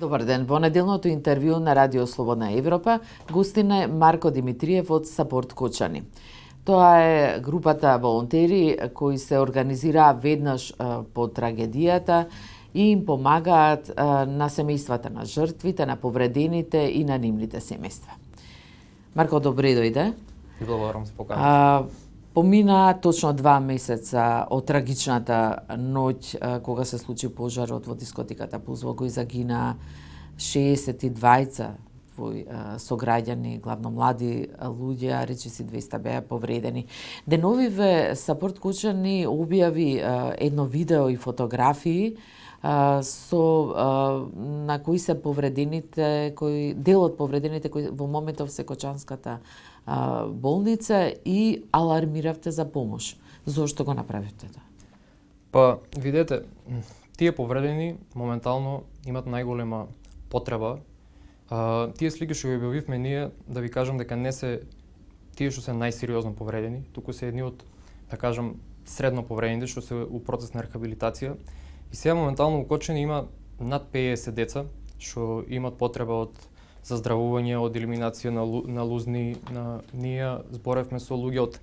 Добар ден. Во неделното интервју на Радио Слободна Европа гостин е Марко Димитриев од Сапорт Кочани. Тоа е групата волонтери кои се организираа веднаш по трагедијата и им помагаат на семејствата на жртвите, на повредените и на нивните семејства. Марко, добре дојде. Благодарам за поканата. Помина точно 2 месеца од трагичната ноќ кога се случи пожарот во дискотеката Пулс, кој загина 62 твои сограѓани, главно млади луѓе, а речиси 200 беа повредени. Деновиве Сапорт Кочани објави едно видео и фотографии на кои се повредените, дел од повредените кои во моментов се Кочанската болница и алармиравте за помош. Зошто го направивте тоа? Па, видете, тие повредени моментално имат најголема потреба. Тие слики што ги објавивме ние, да ви кажам дека не се тие што се најсериозно повредени, туку се едни од, да кажам, средно повредените што се у процес на рехабилитација. И сега моментално у Кочани има над 50 деца што имат потреба од заздравување, од елиминација на лузни. Ние зборевме со луѓе од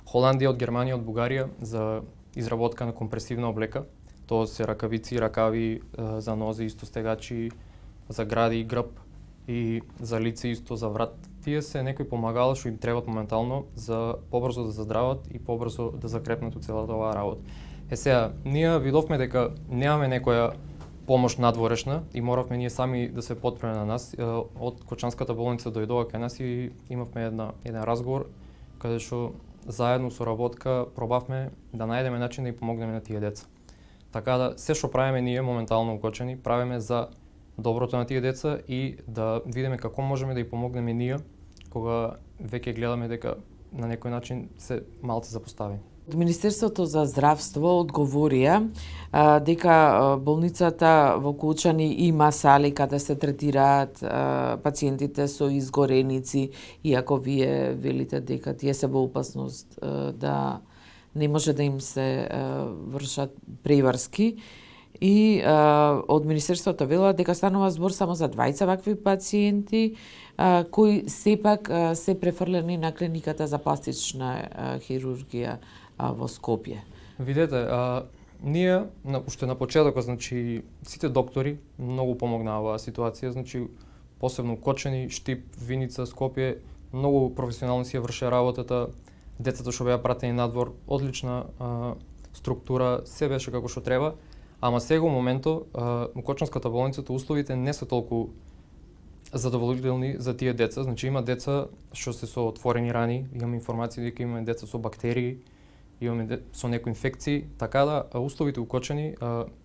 Холандија, од Германија, од Бугарија за изработка на компресивна облека. Тоа се ракавици, ракави за нозе, исто стегачи, за гради и грб и за лице исто, за врат. Тие се некои помагала што им требат моментално за побрзо да заздрават и побрзо да закрепнат у целата оваа работа. Сега, ние видовме дека немаме некоја помош надворешна и моравме ние сами да се потпреме на нас. Од Кочанската болница дојдоа кај нас и имавме еден разговор каде што заедно со работка пробавме да најдеме начин да им помогнеме на тие деца. Така да се што правиме ние моментално у Кочани, правиме за доброто на тие деца и да видиме како можеме да ја помогнеме ние кога веќе гледаме дека на некој начин се малце запоставени. Од Министерството за здравство одговорија дека болницата во Кочани има сали каде се третираат пациентите со изгореници, иако вие велите дека тие се во опасност да не може да им се вршат преврски. И од Министерството велат дека станува збор само за 20 вакви пациенти кои сепак се префрлени на клиниката за пластична хирургија во Скопје. Видете, ние уште на почетокот, значи сите доктори многу помогнаа оваа ситуација, значи посебно Кочани, Штип, Виница, Скопје, многу професионално си ја врше работата. Децата што беа пратени надвор, одлична структура, се беше како што треба. Ама сега у моментот у Кочанската болницата условите не се толку задоволителни за тие деца. Значи има деца што се со отворени рани, имаме информации дека има деца со бактерии, имаме со некои инфекции, така да условите у Кочани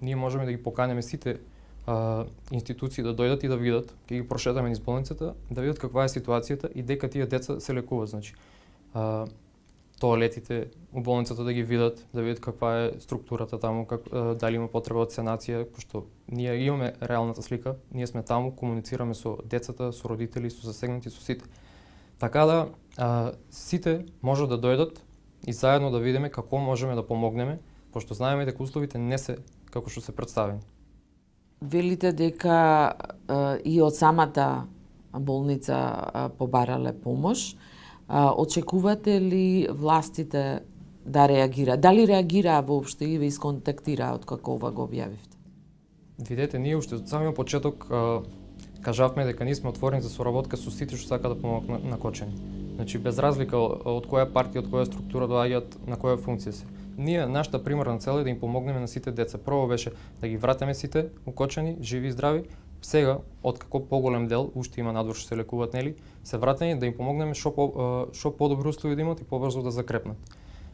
ние можеме да ги поканеме сите институции да дојдат и да видат, ќе ги прошетаме низ болницата, да видат каква е ситуацијата и дека тие деца се лекуваат. Значи тоалетите у болницата да ги видат, да видат каква е структурата таму, дали има потреба од санација, пошто ние имаме реалната слика, ние сме таму, комуницираме со децата, со родители, со засегнати, со сите. Така да сите можат да дојдат и заедно да видиме како можеме да помогнеме, пошто знаеме дека условите не се како што се представени. Велите дека и од самата болница побарале помош. Очекувате ли властите да реагира? Дали реагираа воопшто и ве исконтактираа од како ова го објавивте? Видете, ние уште од самиот почеток кажавме дека ние сме отворени за соработка со сите што сакаат да помогнат на Кочани. Значи без разлика од која партија, од која структура доаѓаат, на која функција се. Ние нашата примарна цел е да им помогнеме на сите деца. Прво беше да ги вратиме сите у Кочани, живи и здрави. Сега, од како поголем дел, уште има надвор што се лекуваат, нели, се вратени да им помогнеме што подобри услови да имат и побрзо да закрепнат.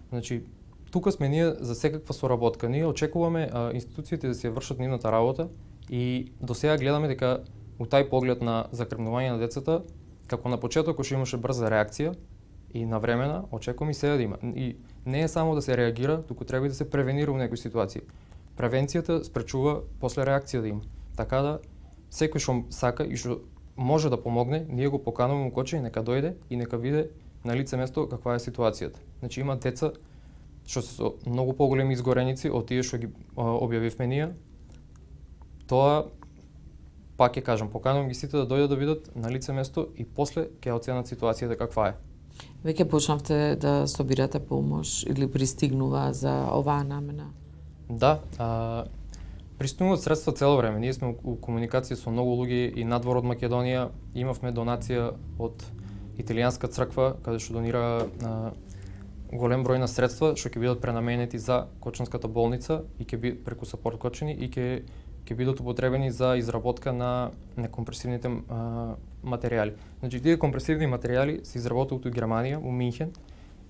Значи, тука сме ние за секаква соработка. Ние очекуваме институциите да си ја вршат нивната работа и до сега гледаме дека у тај поглед на закрепнување на децата, како на почетокот што имаше брза реакција и навремена, очекувам и сега да има. И не е само да се реагира, туку треба и да се превенира во некои ситуации. Превенцијата спречува после реакција да има. Така да секој што сака и што може да помогне, ние го покануваме у Кочани, нека дојде и нека види на лице место каква е ситуацијата. Значи има деца што се со многу поголеми изгореници од тие што ги објавивме ние. Тоа пак ќе кажам, поканувам ги сите да дојдат да видат на лице место и после ќе оценат ситуацијата каква е. Веќе почнавте да собирате помош или пристигнува за оваа намена? Да, пристигнуваат средства цело време. Ние сме у комуникација со многу луѓе и надвор од Македонија. Имавме донација од италијанска црква, каде што донира голем број на средства што ќе бидат пренаменети за Кочанската болница и ќе би преку Сапорт Кочани и ќе бидат употребени за изработка на некомпресивните материјали. Значи, тие компресивни материјали се изработуваат у Германија, у Минхен,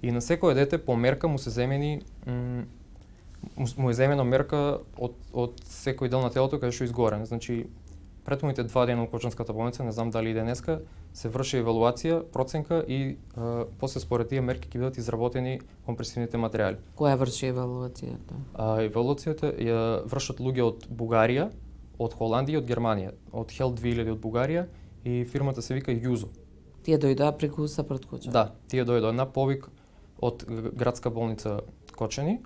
и на секое дете по мерка му е земена мерка од секој дел на телото каде што е изгорен. Значи, претходните 2 дена у Кочанската болница, не знам дали и денеска, се врши евалуација, проценка и после според тие мерки ќе бидат изработени компресивните материјали. Која врши евалуацијата? Евалуацијата ја вршат луѓе од Бугарија, од Холандија и од Германија, од Health 2000 од Бугарија и фирмата се вика Юзо. Тие дојдоа преку Сапорт Кочани? Да, тие дојдоа на повик од градска болница Кочани,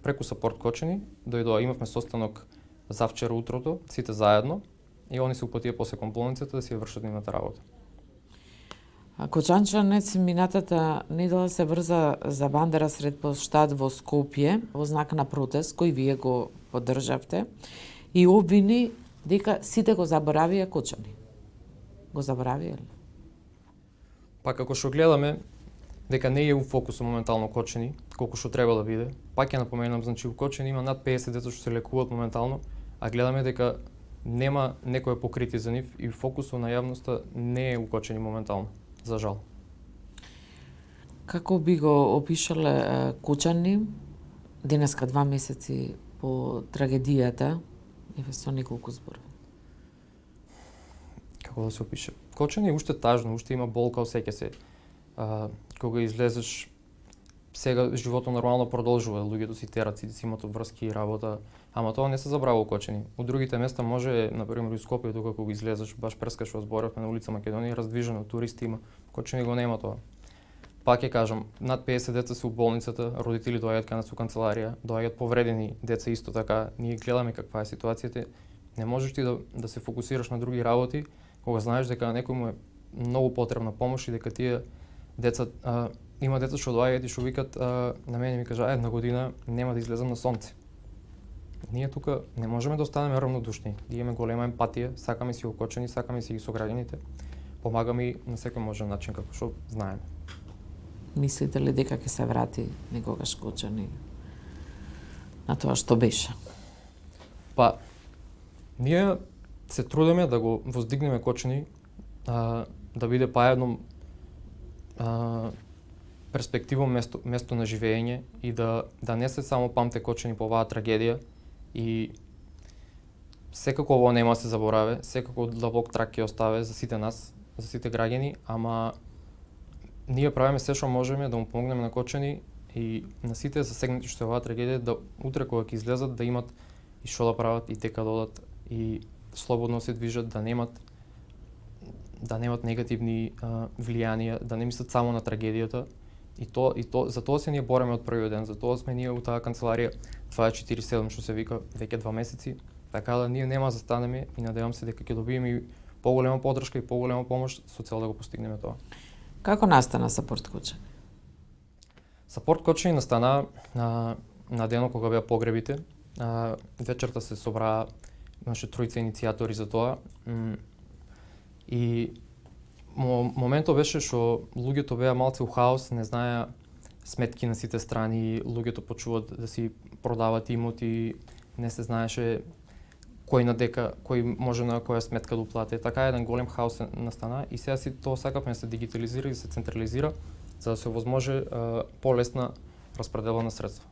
преку Сапорт Кочани, имавме состанок завчера утрото, сите заедно, и они се упатија после кон болницата да си ја вршат нивната работа. Кочанчанец минатата недела се врза за бандера сред площад во Скопје во знак на протест кој вие го поддржавте и обвини дека сите го заборавија Кочани. Го заборавија ли? Па како што гледаме дека не е у фокусу моментално Кочани, колку што треба да биде. Пак ќе напоменам, значи у Кочани има над 50 деца што се лекуваат моментално, а гледаме дека нема некое покритие за нив и фокусот на јавноста не е у Кочани моментално, за жал. Како би го опишале Кочани денеска 2 месеци по трагедијата, еве со неколку зборови? Како да се опише? Кочани е уште тажно, уште има болка, осеќа се. Кога излезеш, сега животот нормално продолжува, луѓето си терат, си имат врски и работа, ама тоа не се забрава у Кочани. У другите места може, например, у Скопје, тука кога излезеш, баш прескаш во зборавме на улица Македонија, раздвижено, туристи има. Кочани го нема тоа. Пак ќе кажам, над 50 деца се у болницата, родители доаѓаат кај нас у канцеларија, доаѓаат повредени деца исто така. Ние гледаме каква е ситуацијата. Не можеш ти да се фокусираш на други работи, кога знаеш дека некој му е многу потребна помош и дека тие деца има деца што доаѓаат и што викат на мене ми кажа една година нема да излезам на сонце. Ние тука не можеме да останеме равнодушни. Имаме голема емпатија, сакаме си Кочани, сакаме си ги сограѓаните, помагаме и на секој можен начин како што знаеме. Мислите ли дека ќе се врати некогаш Кочани на тоа што беше? Па, ние се трудиме да го воздигнеме Кочани, да биде па едно перспективно место на живење и да не се само памте Кочани по оваа трагедија и секако ово нема да се забораве, секако длабок трак ќе оставе за сите нас, за сите граѓани, ама ние правиме се што можеме да му помогнеме на Кочани и на сите засегнати што е оваа трагедија да утре кога ќе излезат да имат и што да прават и дека да одат и слободно се движат, да немат негативни влијанија, да не мислат само на трагедијата. И за тоа се ние бореме од првиот ден, за тоа сме ние у таа канцеларија 24/7 што се вика веќе 2 месеци, така да ние нема да застанеме и надевам се дека ќе добиеме и поголема поддршка и поголема помош со цел да го постигнеме тоа. Како настана Сапорт Кочани? Сапорт Кочани настана на денот кога беа погребите. Вечерта се собраа, имаше тројца иницијатори за тоа. И моментот беше што луѓето беа малце у хаос, не знаеа сметки на сите страни, луѓето почуваат да си продават имоти, не се знаеше кој може на која сметка да уплати. Така еден голем хаос настана и сега си тоа сакавме да се дигитализира и да се централизира за да се овозможи полесна распределба на средства.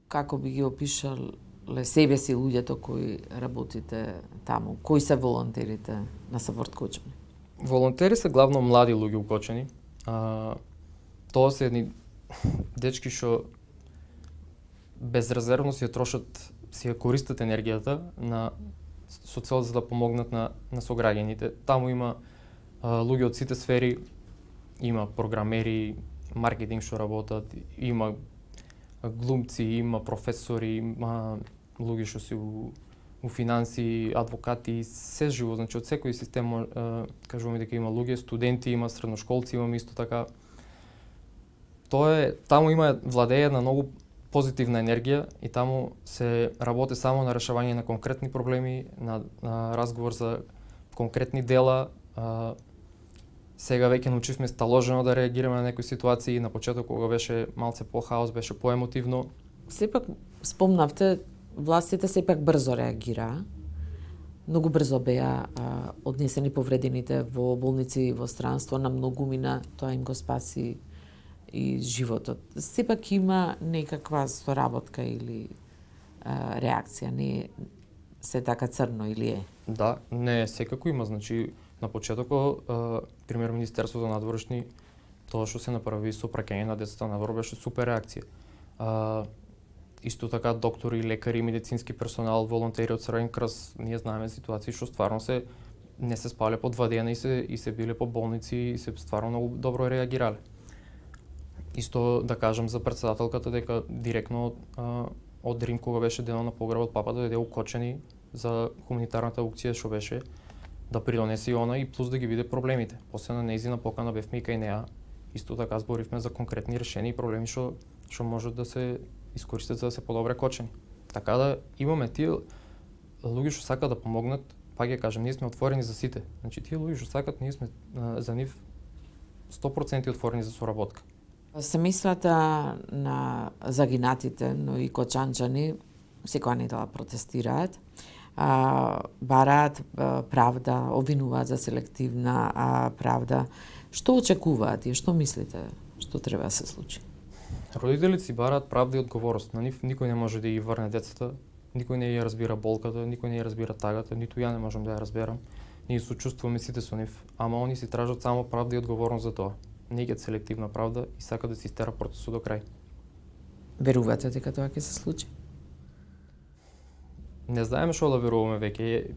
Како би ги опишале себе си луѓето кои работите таму? Кои се волонтерите на Сапорт Кочани? Волонтери се главно млади луѓе у Кочани. Тоа се едни дечки што безрезервно си ја трошат, си ја користат енергијата со цел за да помогнат на сограѓаните. Таму има луѓе од сите сфери, има програмери, маркетинг што работат, има глумци, има професори, има луѓе што се у финансии, адвокати, се живо, значи од секој систем кажуваме дека има луѓе, студенти, има средношколци, имаме исто така. Таму има владее една многу позитивна енергија и таму се работи само на решавање на конкретни проблеми, на разговор за конкретни дела. Сега веќе научивме сталожено да реагираме на некои ситуации. На почеток кога беше малце по-хаос, беше по-емотивно. Сепак спомнавте, властите сепак брзо реагираа. Многу брзо беа однесени повредените во болници во странство, на многумина тоа им го спаси и животот. Сепак има некаква соработка или реакција, не е се така црно или е? Да, не, секако има, значи на почетокот пример Министерството за надворешни, тоа што се направи со праќање на децата надвор беше супер реакција. Исто така доктори, лекари, медицински персонал, волонтери од Црвен крст, ние знаеме ситуации што стварно не се спале по 2 дена и се биле по болници и се стварно многу добро реагирале. Исто да кажам за претседателката дека директно од Рим кога беше денот на погребот папата дојде укочени за хуманитарната аукција што беше да придонесе и она и плюс да ги види проблемите. После на нејзина покана бевме и кај неа. Исто така зборивме за конкретни решени и проблеми што можат да се искористат за да се подобре кочени. Така да имаме тие луѓе што сакаат да помогнат, пак ќе кажам, ние сме отворени за сите. Значи тие луѓе што сакаат, ние сме за нив 100% отворени за соработка. Семејствата на загинатите, но и кочанчани секоја недела протестираат, бараат правда, обвинуваат за селективна правда. Што очекуваат и што мислите што треба да се случи? Родителите си бараат правда и одговорност. На нив никој не може да ги врне децата, никој не ја разбира болката, никој не ја разбира тагата, ниту ја не можам да ја разберам. Ние сочувствуваме сите со нив, ама они си тражат само правда и одговорност за тоа. Не ќе селективна правда и сака да се истера процесот до крај. Верувате дека тоа ќе се случи? Не знаеме што да веруваме веќе.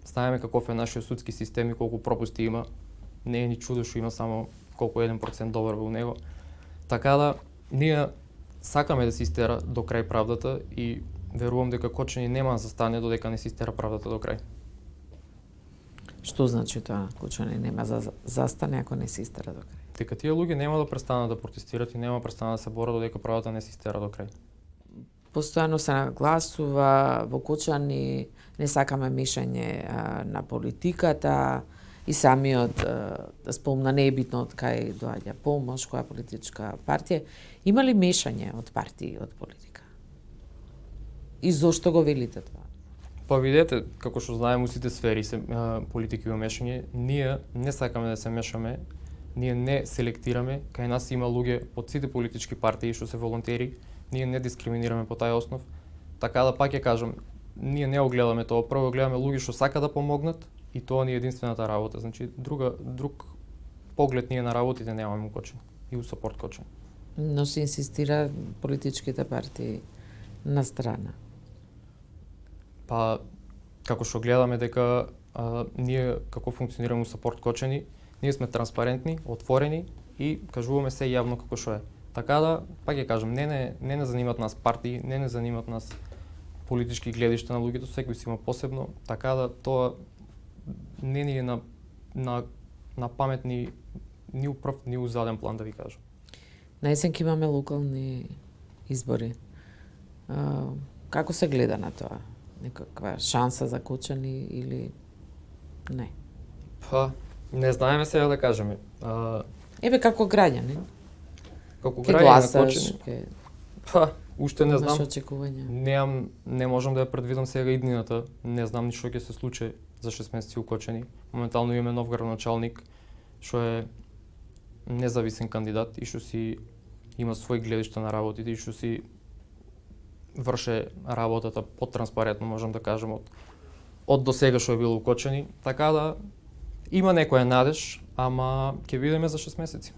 Знаеме каков е нашиот судски систем и колку пропусти има. Не е ни чудо што има само колку 1% добар во него. Така да, ние сакаме да се истера до крај правдата и верувам дека кочани нема да застане додека не се истера правдата до крај. Што значи тоа? Кочани нема за застане ако не се истера до крај? Дека тие луѓе нема да престанат да протестират и нема да престанат да се борат додека правдата не се истера до крај. Постојано се нагласува во Кочани не сакаме мешање на политиката и самиот спомна не е битно од кај доаѓа помош, која политичка партија. Има ли мешање од партии од политика? И зошто го велите тоа? Па видете, како што знаеме, у сите сфери се политики има мешање, ние не сакаме да се мешаме, ние не селектираме, кај нас има луѓе од сите политички партии што се волонтери, ние не дискриминираме по тај основ. Така да пак ќе кажам, ние не огледаме тоа, прво гледаме луѓе што сакаат да помогнат и тоа ни е единствената работа. Значи друг поглед ние на работите немаме у Кочани и у Сапорт Кочани. Но се инсистира политичките партии на страна. Па како што гледаме дека ние како функционираме у Сапорт Кочани, ние сме транспарентни, отворени и кажуваме се јавно како што е. Така да, пак ќе кажам, не занимаат нас партии, не занимаат нас политички гледишта на луѓето, секој си има посебно, така да тоа не ни е на памет ни у прв, ни у заден план, да ви кажам. На есен ќе имаме локални избори. Како се гледа на тоа? Некаква шанса за Кочани или не? Па, не знаеме сега да кажеме. Ебе, како граѓани? Како Ке граѓани на гласаш, Кочани? Па, уште не знам. Имаш очекувања? Не можам да ја предвидам сега иднината. Не знам ни што ќе се случи за 6 месеци у Кочани. Моментално имаме нов градоначалник што е независен кандидат и што си има свој гледишта на работите и што си врше работата потранспарентно, можам да кажам, од до сега што е било у Кочани. Така да има некоја надеж, ама ќе видиме за 6 месеци.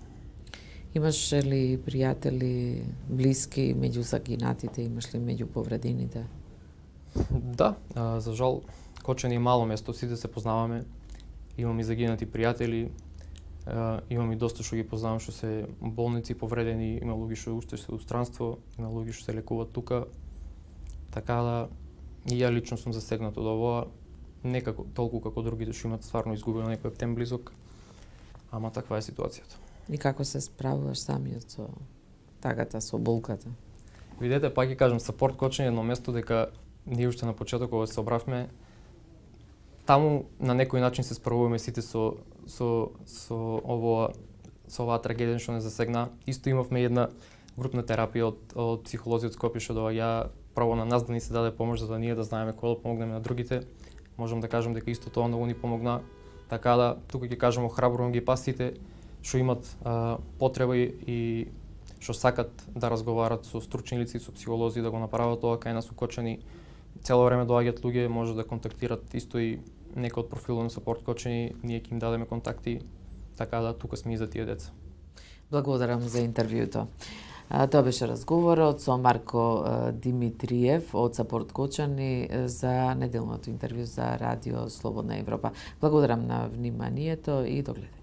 Имаш ли пријатели, блиски меѓу загинатите, имаш ли меѓу повредените? Да, за жал Кочани е мало место, сите се познаваме. Имам и загинати пријатели, имам и доста што ги познавам што се болници повредени, има луѓе што уште се у странство, има луѓе што се лекуваат тука. Така да и ја лично сум засегнат од ова, некако толку како другите што имат стварно изгубено некој птен близок, ама таква е ситуацијата. И како се справуваш самиот со тагата, со болката? Видете, пак ќе кажам, сапорт кочење е едно место дека ние уште на почеток кога се собравме, таму на некој начин се справуваме сите со оваа трагедија што не засегна. Исто имавме една групна терапија од психолози од Скопје што доаѓа право на нас да ни се даде помош за да ние да знаеме кој да помогнеме на другите. Можам да кажам дека исто тоа многу ни помогна. Така да тука ќе кажам охрабрувам ги пасите што имат потреба и што сакат да разговарат со стручни лица и со психолози да го направат тоа кај нас укочени. Цело време доаѓаат луѓе, може да контактират исто и некој од профилот на сапорт кочени, ние ќе им дадеме контакти, така да тука сме и за тие деца. Благодарам за интервјуто. Тоа беше разговорот со Марко Димитриев од Сапорт Кочани за неделното интервју за Радио Слободна Европа. Благодарам на вниманието и до гледање.